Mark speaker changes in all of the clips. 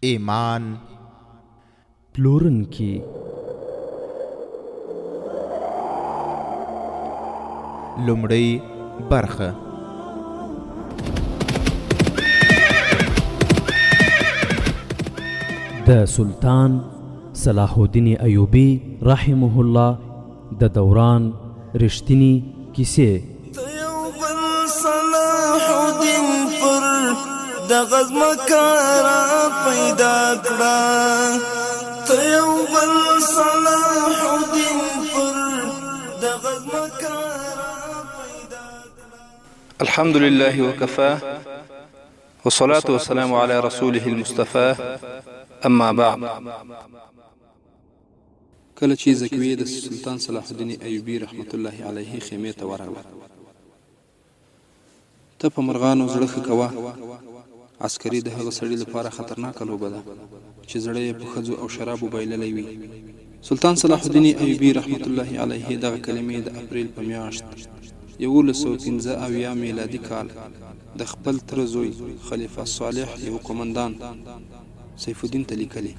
Speaker 1: ایمان
Speaker 2: پلورونکي
Speaker 1: لومړی برخه
Speaker 2: د سلطان صلاح الدین ایوبی رحمه الله د دوران رښتینی کیسې.
Speaker 3: صلاح الدین پر د غزمکارا پیدا کړه، ته یو بل صلاح الدین پر د غزمکارا پیدا کړه.
Speaker 4: الحمد لله وكفى والصلاة والسلام على رسوله المصطفى اما بعد. کله چې زکوی د سلطان صلاح الدین ایوبی رحمت الله علیه خیمه ته ورغله، ته په مرغانو زړه ښه کوه. عسکري د هغه سړي لپاره خطرناکه لوبه ده چې زړه یې په ښځو او شرابو بایللی وي. سلطان صلاح الدین ایوبی رحمت الله علیه دغه کلمې د اپریل په میاشت 1115 میلادي کال د خپل تره زوی خلیفه صالح یو قومندان سیف الدین ته لیکلي.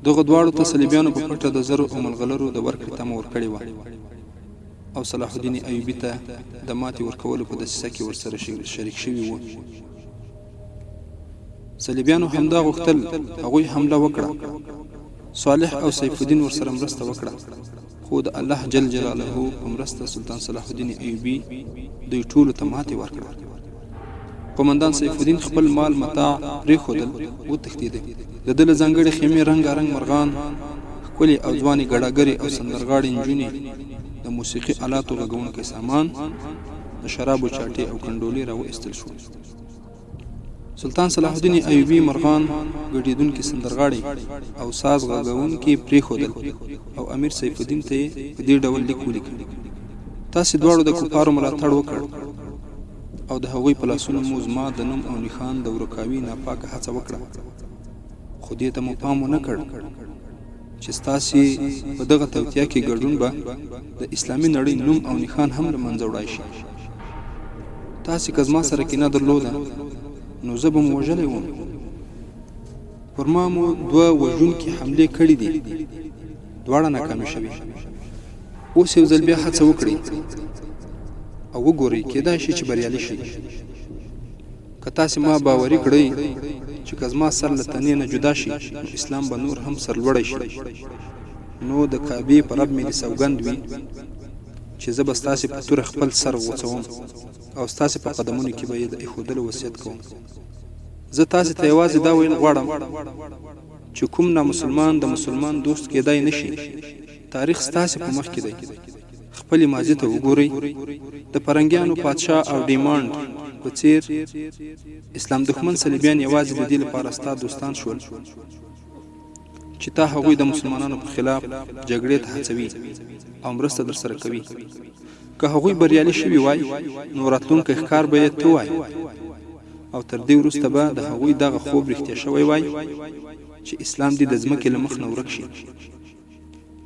Speaker 4: دغه دواړو ته صلیبیانو په پټه د زرو او ملغلرو د ورکړې تمه ورکړې وه او صلاح الدین ایوبي ته د ماتې ورکولو په دسیسه کې ورسره شریک شوي وو. صلیبیانو همدا غوښتل، هغوی حمله وکړه. صالح او سیف الدین ورسره مرسته وکړه، خو د الله جل جلاله په مرسته سلطان صلاح الدین ایوبي دوی ټولو ته ماتې ورکړه. قومندان سیف الدین خپل مال متاع پرېښودل، وتښتېده. د ده له ځانګړې خیمې رنګارنګ مرغان، ښکلې او ځوانې ګډاګرې او سندرغاړې نجونې، د موسیقي آلاتو غږونکی سامان، د شرابو چاټې او کنډولې راوایستل شو. سلطان صلاح الدین ایوبي مرغان، ګډېدونکي سندرغاړي او ساز غږونکي پرېښودل او امیر سیف الدین ته یې په دې ډول لیک ولیکه: تاسې دواړو د کفارو ملاتړ وکړ او د هغوی په لاسونو مو زما د نوم او نښان د ورکاوي ناپاکه هڅه وکړه، خو دې ته مو پام ونه کړ چې ستاسې په دغه توطیه کې ګډون به د اسلامي نړۍ نوم او نښان هم له منځه وړای شي. تاسې که زما سره کینه درلوده نو زه به مو وژلی وم. پر ما مو 2 وژونکي حملې کړي دي، دواړه ناکامې شوي. اوس یو ځل بیا هڅه وکړئ او وګورئ، کېدای شي چې بریالي شئ. که تاسې ما باوري کړئ چې که زما سر له تنې نه جدا شي نو اسلام به نور هم سرلوړی شي، نو د کعبې په رب مې دې سوګند وي چې زه به ستاسې په توره خپل سر غوڅوم او ستاسې په قدمونو کې به یې د ایښودلو وصیت کوم. زه تاسې ته یوازې دا ویل غواړم چې کوم نامسلمان د مسلمان دوست کېدای نه شي. تاریخ ستاسې په مخ کې دی. خپلې ماضي ته وګورئ. د فرنګیانو پادشاه او ډیمانډ په څیر اسلام دښمن صلیبیان یوازې د دې لپاره ستا دوستان شول چې تا هغوی د مسلمانانو په خلاف جګړې ته هڅوي او مرسته در سره کوي. که هغوی بریالي شوي وای نو راتلونکی ښکار به یې ته وای او تر دې وروسته به د هغوی دغه خوب رښتیا شوی وای چې اسلام دې د ځمکې له مخ نه ورک شي.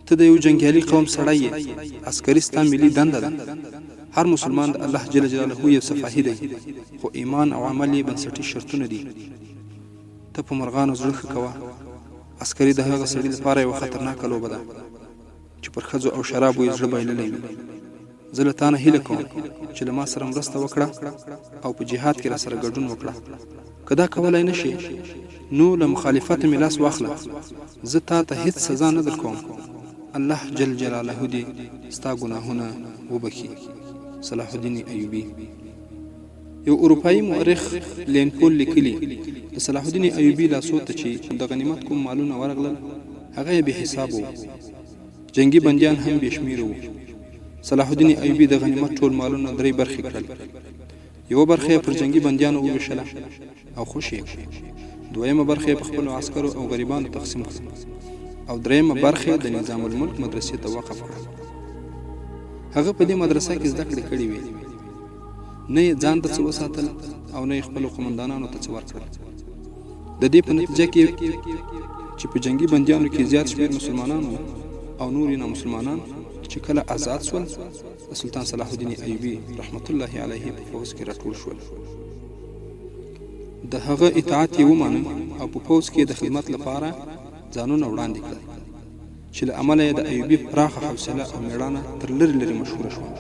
Speaker 4: ته د یو جنګیالي قوم سړی یې، عسکري ستا ملي دنده ده. هر مسلمان د الله جل جلاله یو صفاهي دی، خو ایمان او عمل یې بنسټي شرطونه دي. ته په مرغانو زړه ښه کوه. عسکري د هغه سړي لپاره یوه خطرناکه لوبه ده چې پر ښځو او شرابو یې زړه بایللی وي. زه له تا نه هیله کوم چې له ما سره مرسته وکړه او په جهاد کې را سره ګډون وکړه. که دا کولی نه شي نو له مخالفته مې لاس واخله. زه تا ته هیڅ سزا نه در کوم. الله جل جلاله دې ستا ګناهونه وبخي. صلاح الدین ایوبی. یو اروپایي مورخ لینپول لیکلي د صلاح الدین ایوبی لاسو ته چې د غنیمت کوم مالونه ورغلل هغه یې بې حسابه وو. جنگي بندیان هم بې شمیره وو. صلاح الدین ایوبی د غنیمت ټول مالونه 3 برخې کړل. یوه برخه یې پر جنگي بندیانو وویشله او خوشې یې کړه. 2مه برخه یې په خپلو عسکرو او غریبانو تقسیم کړه او 3مه برخه د نظام الملک مدرسې ته وقف کړه. هغه په دې مدرسه کې زده کړې کړې وې. نه یې ځان ته څه وساتل او نه یې خپلو قومندانانو ته څه ورکړل. د دې په نتیجه کې چې په جنگي بندیانو کې زیات شمېر مسلمانان وو او نور یې نامسلمانان چې کله آزاد شول د سلطان صلاح الدین ایوبی رحمت الله علیه په فوز کې راټول شول. د هغه اطاعت یې ومانه او په پوځ کې د خدمت لپاره ځانونه وړاندې کړل چې له امله یې د ایوبي پراخه حوصله او میړانه تر لرې لرې مشهوره شوه.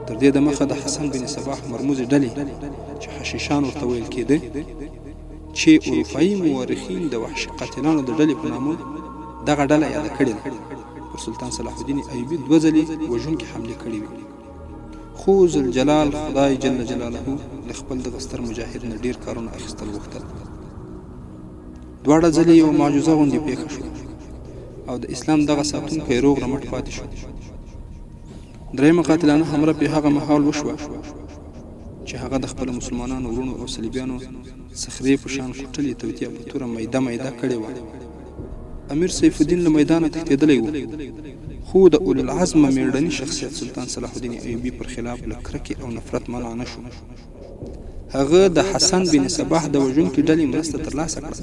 Speaker 4: تر دې دمخه د حسن بن صباح مرموزې ډلې چې حشیشان ورته ویل کېده، چې اروپایي مورخین د وحشي قاتلانو د ډلې په نامه دغه ډله یاده کړې ده، پر سلطان صلاح الدین ایوبي 2 ځلې وژونکې حملې کړې وې. خو ذوالجلال خدای جل جلاله له خپل دغه ستر مجاهد نه ډېر کارونه اخیستل غوښتل. دواړه ځلې یوه معجزه غوندې پېښه شوه او د اسلام دغه ساتونکی روغ رمټ پاتې شو. درېیمه قاتلانه حمله په هغه مهال وشوه چې هغه د خپلو مسلمانانو وروڼو او صلیبیانو صخرې په شان کوټلې توتیا په توره میده میده کړې وه. امیر سیف الدین له میدانه تښتېدلی و، خو د اولوالعزم میړني شخصیت سلطان صلاح الدین ایوبي پر خلاف له کرکې او نفرت منع نه شو. هغه د حسن بن صباح د وژونکې ډلې مرسته ترلاسه کړه.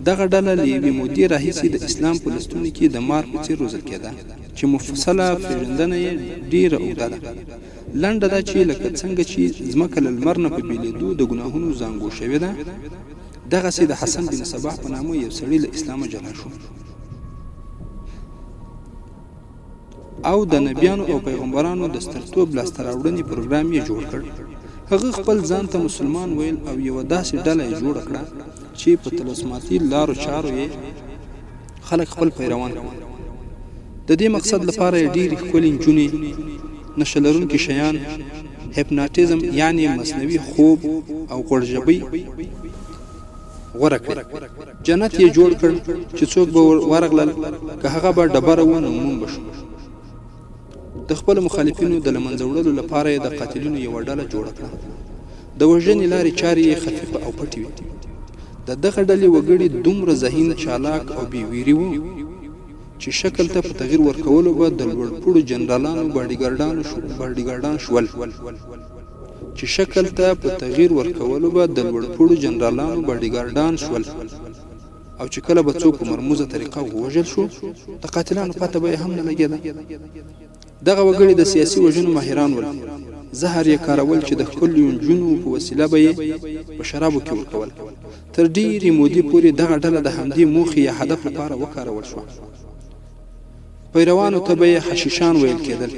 Speaker 4: دغه ډله له یوې مودې راهیسې د اسلام په لستونو کې د مار په څېر روزل کېده، چې مفصله پېژندنه یې ډېره اوږده ده. لنډه ده چې لکه څنګه چې ځمکه له لمر نه په بېلېدو د ګناهونو زانګو شوې ده، دغسې د حسن بن صباح په نامه یو سړی له اسلامه جلا شو او د نبیانو او پیغمبرانو د سترتوب لاسته راوړنې پروګرام یې جوړ کړ. هغه خپل ځان ته مسلمان ویل او یوه داسې ډله یې جوړه کړه چې په طلسماتي لارو چارو یې خلک خپل پیروان کړل. د دې مقصد لپاره یې ډېرې ښکلې نجونې، نشه لرونکي شیان، هیپناټیزم یعنې مصنوعي خوب او غوړژبۍ غوره کړې. جنت یې جوړ کړ چې څوک به ورغلل، که هغه به ډبره و نو موم به شو. د خپلو مخالفینو د له منځه وړلو لپاره یې د قاتلینو یوه ډله جوړه کړه. د وژنې لارې چارې یې خفیفه او پټې وې. د دغه ډلې وګړي دومره ذهین، چالاک او بې ویرې وو چې شکل ته په تغییر ورکولو به د لوړپوړو جنرالانو باډیګارډان شول. او چې کله به څوک په مرموزه طریقه ووژل شو، د قاتلانو پته به یې هم نه لګېده. دغه وګړي د سیاسي وژنو ماهران ول. زهر یې کارول چې د ښکلیو نجونو په وسیله به یې په شرابو کې ورکول. تر ډېرې مودې پورې دغه ډله د همدې موخې یا هدف لپاره وکارول شوه. پیروانو ته به یې حشیشان ویل کېدل.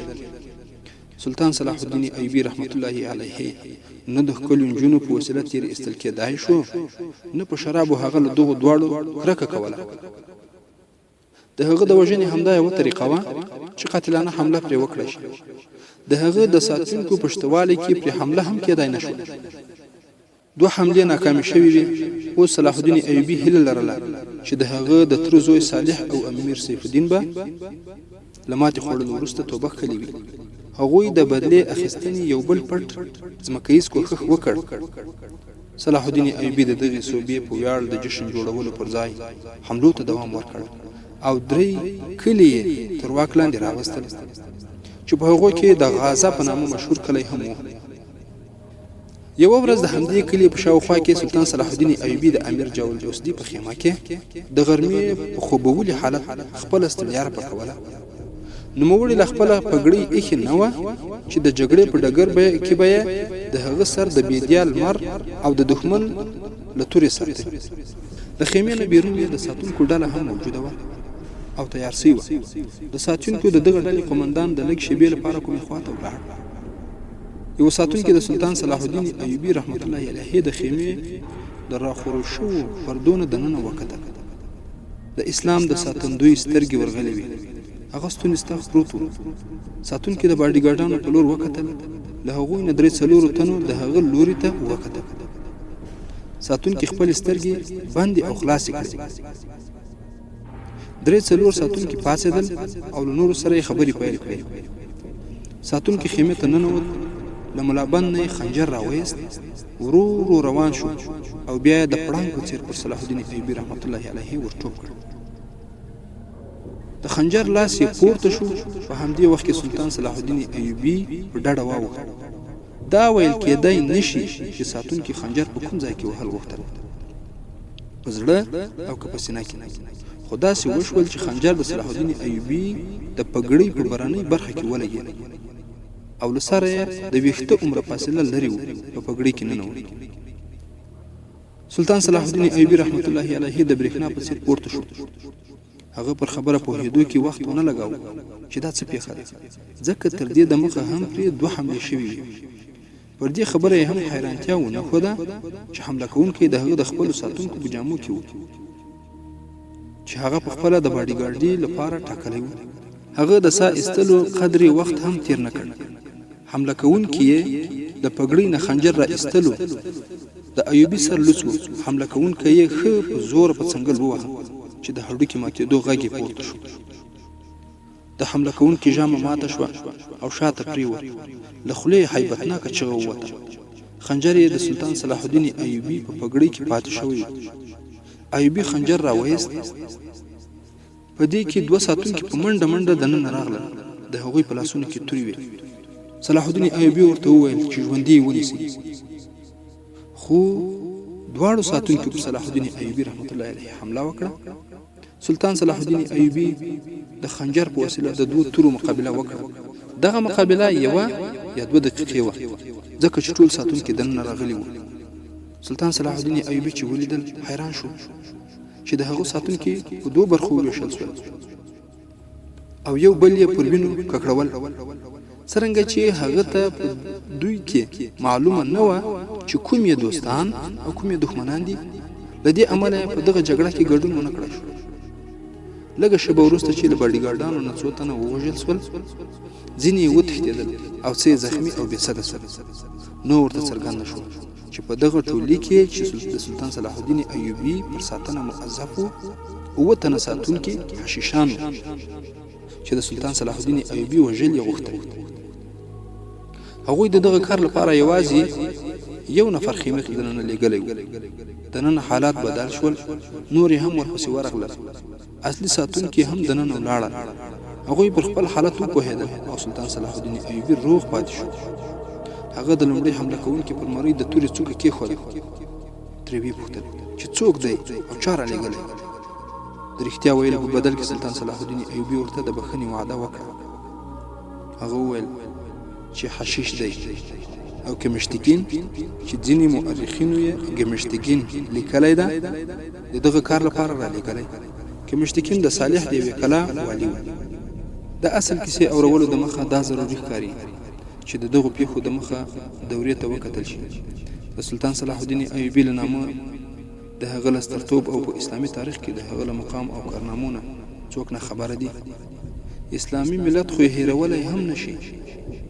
Speaker 4: سلطان صلاح الدین ایوبي رحمت الله علیه نه د ښکلیو نجونو په وسیله تیرې ایستل کېدای شو، نه په شرابو هغه له دغو دواړو کرکه کوله. د هغه د وژنې همدا یوه طریقه وه چې قاتلانه حمله پرې وکړی شي. د هغه د ساتونکو په شتوالي کې پرې حمله هم کېدای نه شوه. 2 حملې ناکامې شوې وې. اوس صلاح الدین ایوبي هیله لرله چې د هغه د تره زوی صالح او امیر سیف الدین به له ماتې خوړلو وروسته توبه کړې وي. هغوی د بدلې اخیستنې یو بل پټ ځمکهیز کوښښ وکړ. صلاح الدین ایوبي د دغې صوبې په ویاړ د جشن جوړولو پر ځای حملو ته دوام ورکړ او 3 کلي یې تر واک لاندې راوستل چې په هغو کې د غازه په نامه مشهور کلی هم و. یوه ورځ د همدې کلي په شاوخوا کې سلطان صلاح الدین ایوبي د امیر جاول جوسدي په خیمه کې د غرمې په خوبولي حالت خپله ستړیا راپاکوله. نوموړي له خپله پګړۍ ایښې نه وه چې د جګړې په ډګر کې به یې د هغه سر د بیدیا لمر او د دښمن له تورې ساتي. د خیمې نه بیرون یې د ساتونکو ډله هم موجوده وه او تیار سوي وه. د ساتونکو د دغه ډلې قومندان د لږ شېبې لپاره کومې خواته ولاړ. یو ساتونکي د سلطان صلاح الدین ایوبي رحمت الله علیه د خیمې د راخورو شوو پردونه دننه وکتل. د اسلام د ساتندوی سترګې ورغلې وې. هغه ستونی ستاخ پروت و. ساتونکي د باډیګارډانو په لور وکتل. له هغوی نه 3-4 تنو د هغه لوري ته وکتل. ساتونکي خپل سترګې بندې او خلاصې کړې. 3-4 ساتونکي پاڅېدل او له نورو سره یې خبرې پیل کړې. ساتونکي خیمې ته ننوت. له ملابند نه یې خنجر راویست. ورو ورو روان شو او بیا یې د پړانګ په څېر پر صلاح الدین ایوبي رحمت الله علیه ورټوپ کړ. د خنجر لاس یې پورته شو. په همدې وخت کې سلطان صلاح الدین ایوبي په ډډه واوښت. دا ویل کېدای نشي چې ساتونکي خنجر په کوم ځای کې وهل غوښتل، په زړه او که په سینه کې. خو داسې وشول چې خنجر د صلاح الدین ایوبي د پګړۍ په برنۍ برخه کې ولګېد او له سره یې د ویښته عمره فاصله لرې و، په پګړۍ کې ننوت. سلطان صلاح الدین ایوبي رحمت الله علیه د برېښنا په څیر پورته شو. هغه پر خبره پوهېدو کې وخت ونه لګاو چې دا څه پیښه ده، ځکه تر دې دمخه هم پرې 2 حملې شوې وې. پر دې خبره یې هم حیرانتیا ونه ښوده چې حمله کوونکی د هغه د خپلو ساتونکو په جامو کې و چې هغه په خپله د باډیګارډي لپاره ټاکلی و. هغه د ساه ایستلو قدرې وخت هم تیر نه کړ. حمله کوونکی یې د پګړۍ نه خنجر را ایستلو د ایوبي سر لوڅ و. حمله کوونکی یې ښه په زور په څنګل وواهه چې د هډوکي ماتېدو غږ یې پورته شو. د حمله کوونکي ژامه ماته شوه او شاته پرېوت. له خولې یې هیبتناکه چغه ووته. خنجر یې د سلطان صلاح الدین ایوبي په پګړۍ کې پاتې شوی و. ایوبي خنجر را وایست. په دې کې 2 ساتونکي په منډه منډه دننه راغلل. د هغوی په لاسونو کې تورې وې. صلاح الدین ایوبي ورته وویل چې ژوندي یې ونیسي. خو دواړو ساتونکو په صلاح الدین ایوبي رحمت الله علیه حمله وکړه. سلطان صلاح الدین ایوبي د خنجر په وسیله د 2 تورو مقابله وکړه. دغه مقابله 1 یا 2 دقیقې وه، ځکه چې ټول ساتونکي دننه راغلي وو. سلطان صلاح الدین ایوبي چې ولیدل حیران شو چې د هغو ساتونکي په 2 برخو وویشل شول او یو بل یې پر وینو ککړول. څرنګه چې هغه ته په دوی کې معلومه نه وه چې کوم یې دوستان او کوم یې دښمنان دي. له دې امله په دغه جګړه کې ګډون ونه کړی شو. لږه شېبه وروسته چې له باډیګارډانو نه 2 تنه ووژل شول، ځینې یې وتښتېدل او څه یې زخمي او بېسده شول. نو ورته څرګنده شوه چې په دغه ټولۍ کې چې د سلطان صلاح الدین ایوبي پر ساتنه موظف وو 9 تنه ساتونکي حشیشان وو چې د سلطان صلاح الدین ایوبي وژل یې غوښتل. هغوی د دغه کار لپاره یوازې 1 نفر خیمې ته دننه لېږلی و. دننه حالات بدل شول، نور یې هم ورپسې ورغلل. اصلي ساتونکي هم دننه ولاړل. هغوی پر خپل حالت وپوهېدل او سلطان صلاح الدین ایوبي روغ پاتې شو. هغه د لومړي حمله کوونکي پر مرۍ د تورې څوکه کېښوده. ترې ویې پوښتل چې څوک دی او چا رالیږلی. د رښتیا ویلو په بدل کې سلطان صلاح الدین ایوبي ورته د بښنې وعده وکړه. هغه وویل چې حشیش دی او کمشتګین چې ځینې مورخینو یې ګمشتګین لیکلی ده د دغه کار لپاره رالیږلی. کمشتګین د صالح د یوې کلا والي و. د اصل کیسې اورولو د مخه دا ضروري ښکاري چې د دغو پیښو د مخه دورې ته وکتل شي. د سلطان صلاح الدین ایوبي له نامه د هغه له سترتوب او په اسلامي تاریخ کې د هغه له مقام او کارنامو نه څوک نه خبره دي. اسلامي ملت خو یې هېرولی هم نشي،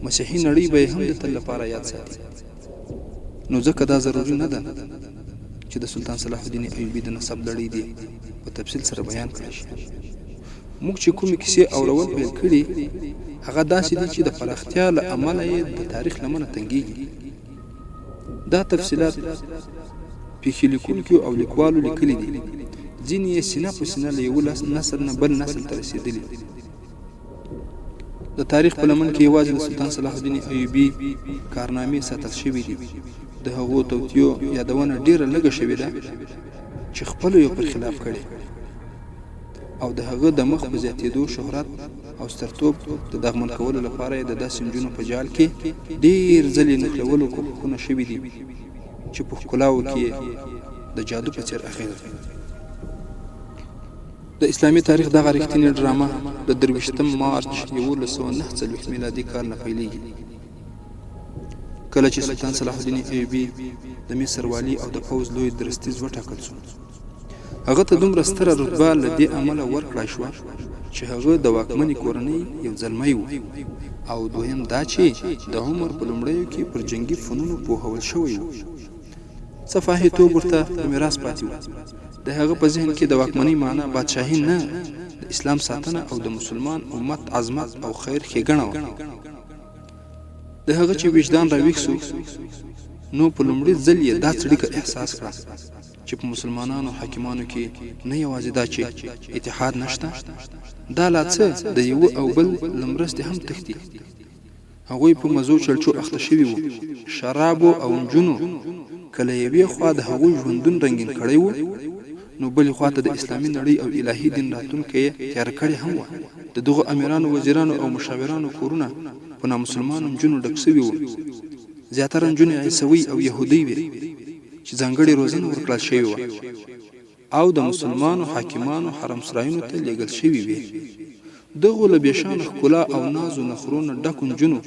Speaker 4: مسیحي نړۍ به یې هم د تل لپاره یاد ساتي. نو ځکه دا ضروري نه ده چې د سلطان صلاح الدین ایوبي د نسب لړۍ دي په تفصیل سره بیان کړی شي. موږ چې کومې کیسې اورول پیل کړي هغه داسې دي چې د پراختیا له امله یې د تاریخ لمنه تنګېږي. دا تفصیلات پیښې لیکونکو او لیکوالو لیکلي دي. ځینې یې سینه په سینه له یوه نسل نه بل نسل ته رسېدلي. د تاریخ په لمن کې یوازې د سلطان صلاح الدین ایوبي کارنامې ساتل شوي دي. د هغو توطیو یادونه ډېره لږه شوې ده چې خپلو یې پر خلاف کړي او د هغه د مخ په زیاتېدو شهرت او سترتوب د دغمن کولو لپاره یې د داسې نجونو په جال کې ډېر ځلې نښلولو کوښښونه شوي دي چې په ښکلاو کې د جادو په څېر اغېزه کوي. د اسلامي تاریخ دغه رښتینې ډرامه د 23 مارچ 1949 میلادي کال نه پیلېږي، کله چې سلطان صلاح الدین ایوبي د مصر والي او د پوځ لوی درستیز وټاکل شو. هغه ته دومره ستره رتبه له دې امله ورکړای شوه چې هغه د واکمنې کورنۍ یو زلمی و، او دویم دا چې د عمر په لومړیو کې پر جنگي فنونو پوهول شوی و. صفاهي توب ورته په میراث پاتې و. د هغه په ذهن کې د واکمنۍ معنی بادشاهي نه، د اسلام ساتنه او د مسلمان امت عظمت او خیر ښېګڼه وه. د هغه چې وجدان راویښ سو، نو په لومړي ځل یې دا څړیکه احساس کړه چې په مسلمانانو حاکمانو کې نه یوازې دا چې اتحاد نشته، دا لا څه د یوه او بل له مرستې هم تښتي. هغوی په مزو چلچو اخته شوي وو. شرابو او نجونو کله یوې خوا د هغوی ژوندون رنګین کړی و، نو بلې خوا ته د اسلامي نړۍ او الهي دین راتلونکی یې تیاره کړې هم وه. د دغو امیرانو، وزیرانو او مشاورانو کورونه په نامسلمانو نجونو ډک سوي وو. زیاتره نجونې عیسوي او یهودۍ وې چې ځانګړې روزنه ورکړل شوې وه او د مسلمانو حاکمانو حرم سرایونو ته لیږل شوي وې. دغو له بېشانه ښکلا او نازو نخرونه ډکو نجونو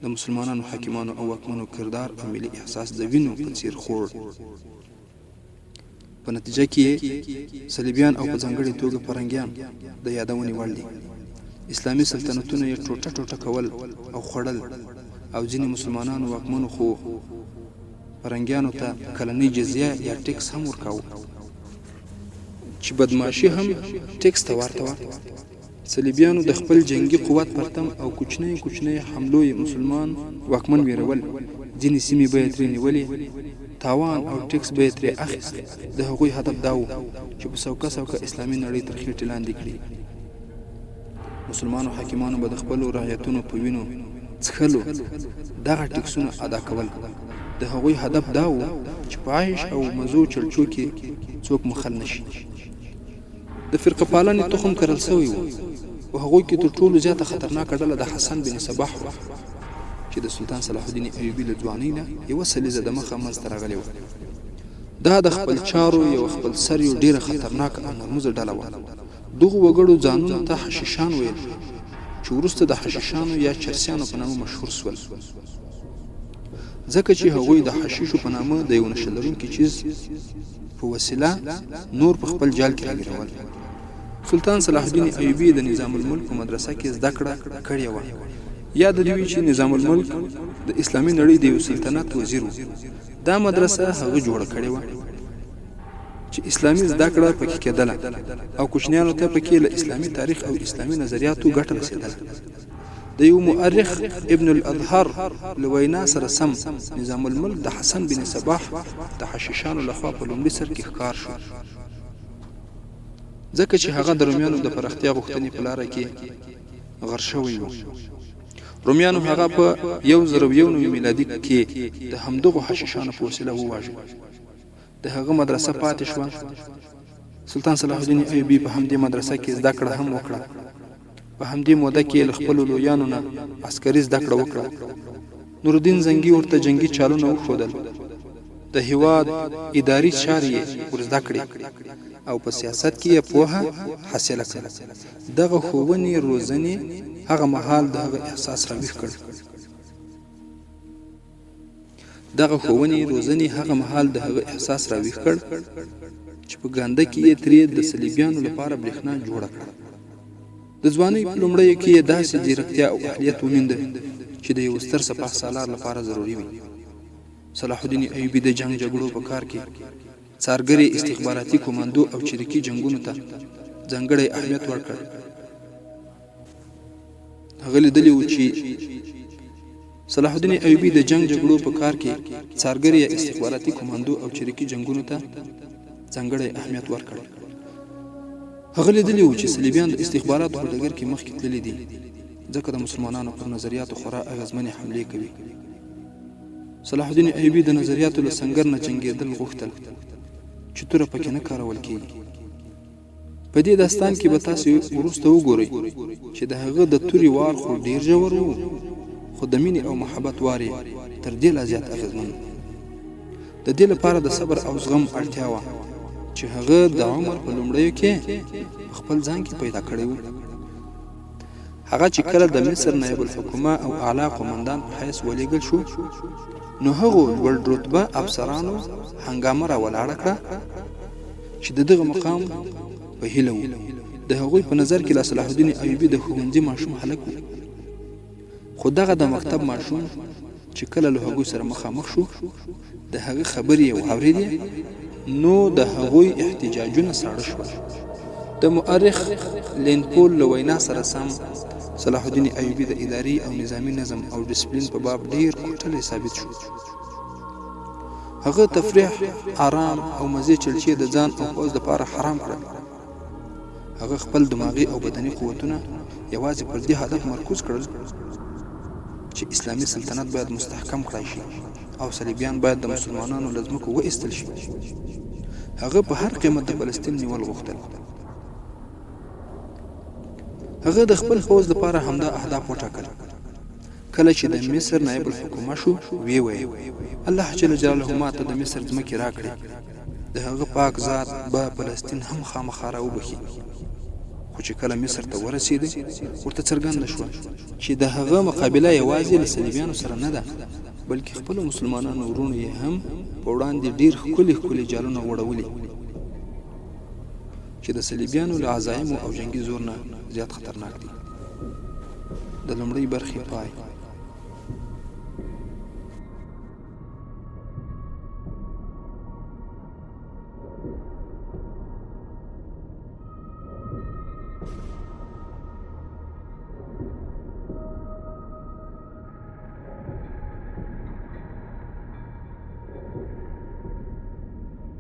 Speaker 4: د مسلمانانو حاکمانو او واکمنو کردار او ملي احساس د وینو په څیر خوړ. په نتیجه کې صلیبیان او په ځانګړې توګه فرنګیان د یادونې وړ دي. اسلامي سلطنتونه یې ټوټه ټوټه کول او خوړل او ځینې مسلمانانو واکمنو خو فرنګیانو ته کلنۍ جزیه یا ټیکس هم ورکاوه چې بدمعاشي هم ټیکس ته ورته وه. صلیبیانو د خپل جنگي قوت پرتم او کوچنی حملو یې مسلمان واکمن ویرول. ځینې سیمې به یې ترې نیولې، تاوان او ټیکس به یې ترې اخیست. د هغوی هدف دا و چې په سوکه اسلامي نړۍ تر خېټې لاندې کړي. مسلمانو حاکمانو به د خپلو رعیتونو په وینو څښلو دغه ټیکسونه ادا کول. د هغوی هدف دا و چې په عیش او مزو چړچو کې څوک مخل نشي. د فرقه پالنې تخم کرل سوی و او هغوی کې تر ټولو زیاته خطرناکه ډله د حسن بن صباح وه چې د سلطان صلاح الدین ایوبي له ځوانۍ نه یوه سلیزه د مخه منځته راغلې وه. دا د خپل چارو یو خپل سر یو ډېره خطرناکه او نرموزه ډله وه. دغو وګړو ځانونو ته حشیشان ویل چې وروسته د حشیشانو یا چرسیانو په نامه مشهور سول، ځکه چې هغوی د حشیشو په نامه د یو نشه لرونکي چیز په وسیله نور په خپل جال کې راګیرول. سلطان صلاح الدین ایوبي د نظام الملک په مدرسه کې زده کړه کړې وه. یاد دې وي چې نظام الملک د اسلامي نړۍ د یو سلطنت وزیر و. دا مدرسه هغه جوړه کړې وه چې اسلامي زده کړه پکې کېدله او کوچنیانو ته پکې له اسلامي تاریخ او اسلامي نظریاتو ګټه رسېدله. د یو مؤرخ ابن الاظهر له وینا سره سم نظام الملک د حسن بن صباح د حشیشانو لخوا په لومړي سر کې ښکار شو، ځکه چې هغه د رومیانو د پراختیا غوښتنې په لاره کې غر شوی و. رومیانو هغه په 1001 میلادي کې د همدغو حشیشانو په وسیله وواژه. د هغه مدرسه پاتې شوه. سلطان صلاح الدین ایوبي په همدې مدرسه کې زده کړه هم وکړه. په همدې موده کې له خپلو لویانو نه عسکري زده کړه وکړه. نورالدین زنګي ورته جنگي چالونه وښودل. د هیواد اداري چارې یې ور زده کړې او په سیاست کې یې پوهه حاصله کړه. دغه ښوونې روزنې هغه مهال دغه احساس راویښ کړ. چې په ګانده کې یې ترې د صلیبیانو لپاره برېښنا جوړه کړه. د ځوانۍ په لومړیو کې یې داسې ځیرکتیا او اهلیت ومینده چې د یو ستر سپاه سالار لپاره ضروري وي. صلاح الدین ایوبي د جنگ جګړو په کار کې څارګرې استخباراتي کماندو او چریکي جنگونو ته ځانګړی اهمیت ورکړ. هغه لیدلی و چې صلاح الدین ایوبي د جنگ جګړو په کار کې څارګرې استخباراتي کماندو او چریکي جنگونو ته ځانګړی اهمیت ورکړ. هغه لیدلی و چې صلیبیان د استخباراتو په ډګر کې مخکې تللي دي، ځکه د مسلمانانو پر نظریاتو خورا اغېزمنې حملې کوي. صلاح الدین ایوبي د نظریاتو له سنګر نه جنګېدل غوښتل چې توره پکې نه کارول کېږي. په دې داستان کې به تاسو وروسته وګورئ چې د هغه د تورې وار خو ډېر ژور و، خو د مینې او محبت وار یې تر دې لا زیات اغېزمن و. د دې لپاره د صبر او زغم اړتیا وه چې هغه د عمر په لومړیو کې خپل ځان کې پیدا کړی و. هغه چې کله د مصر نایب الحکومه او اعلی قومندان په حیث ولیږل شو، نو هغو لوړ رتبه افسرانو هنګامه راولاړه کړه چې د دغه مقام په هیله و. د هغوی په نظر کې صلاح الدین ایوبي د ښوونځي ماشوم هلک و، خو دغه د مکتب ماشوم چې کله له هغوی سره مخامخ شو، د هغه خبرې یې واورېدې، نو د هغوی احتجاجونه ساړه شول. د مؤرخ لینپول له وینا سره سم صلاح الدین ایوبي د اداري او نظامی نظم او ډیسپلین په باب ډیر کوټلی ثابت شو. هغه تفریح، آرام او مزې چلچې د ځان او پوځ لپاره حرام کړل. هغه خپل دماغي او بدني قوتونه یوازې پر دې هدف مرکوز کړل چې اسلامي سلطنت باید مستحکم کړای شي او صلیبیان باید د مسلمانانو له ځمکو وایستل شي. هغه په هر قیمت د فلسطین نیول غوښتل. هغه د خپل پوځ لپاره همدا اهداف وټاکل. کله چې د مصر نائب الحکومه شو وی وی الله جل جلاله ماته د مصر ځمکې راکړي د هغه پاک ذات به فلسطین هم خامخا راوبخي خو چې کله مصر ته ورسېد ورته څرګنده شوه چې د هغه مقابله یوازې له صلیبیانو سره نه ده بلکې خپلو مسلمانانو ورونو یې هم په وړاندې ډېر ښکلي جالونه غوړولي چې د صلیبیانو له عزایمو او جنګي زور نه زیات خطرناک دي. د لومړۍ برخې پای.